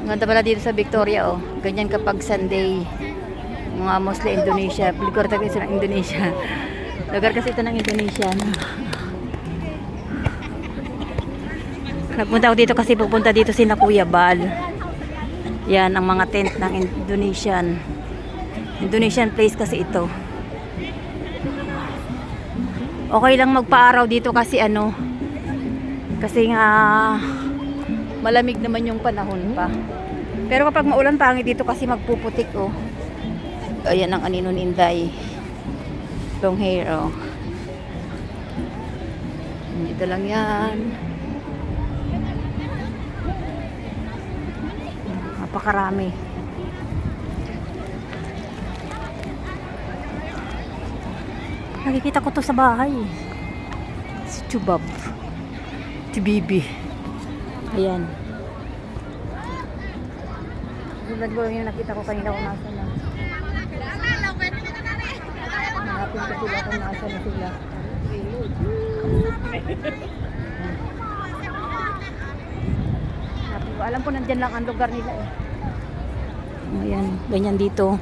Ganda pala dito sa Victoria, oh. Ganyan kapag Sunday. Mga mostly Indonesia. Lugar kasi ng Indonesia. Lugar kasi ito ng Indonesia. Nagpunta ako dito kasi pupunta dito si Kuya Bal. Yan ang mga tent ng Indonesian place kasi ito. Okay lang magpa-araw dito kasi ano, kasi nga malamig naman yung panahon pa. Pero kapag maulan, pangit dito kasi magpuputik, oh. Ayan ang Anino ni Inday. Long hair, oh. Dito lang yan. Napakarami. Nakikita ko to sa bahay. Si Chubab. Si Bibi. Ayan. Tulad ko yung nakita ko kanina kung nasa na. Hanapin ko sila kung nasa na sila. Alam ko nandyan lang ang lugar nila, eh. Ayan, ganyan dito.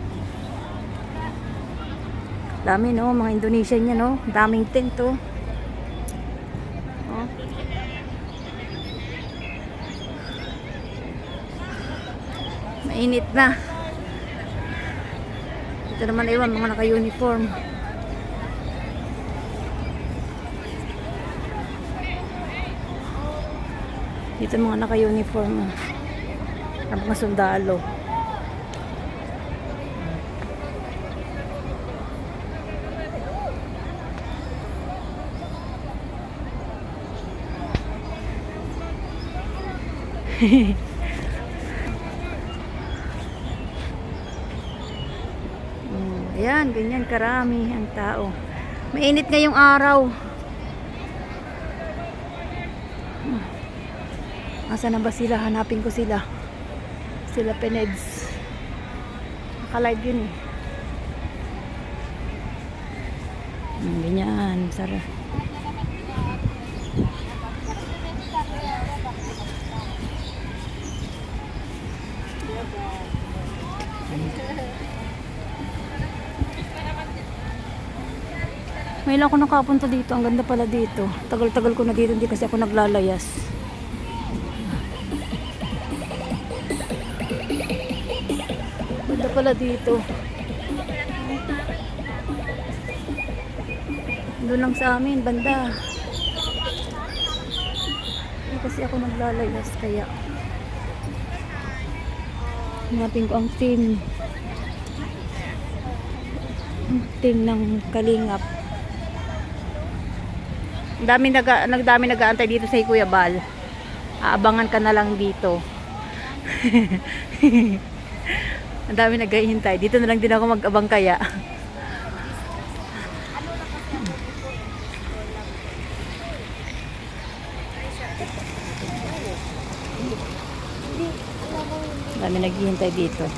Dami, no, mga Indonesian yan, no. Daming tent, oh. Oh. Mainit na. Ito naman iwan mga naka-uniform. Dito mga naka-uniform, ang mga sundalo. Ayan, ganyan karami ang tao. Mainit ngayong araw. Asa na ba sila? Hanapin ko sila. Sila Peneds. Naka-live yun, eh. Ganyan. Sarap. May lang ako nakapunta dito. Ang ganda pala dito. Tagal-tagal ko na dito. Hindi kasi ako naglalayas. Ganda pala dito. Doon lang sa amin, banda. Hindi kasi ako naglalayas. Kaya hanapin ko ang team. Team ng Kalingap. Dami nag-aantay dito sa Kuya Bal. Aabangan ka na lang dito. Ang dami naghihintay. Dito na lang din ako mag-abang kaya. Ang dami naghihintay dito.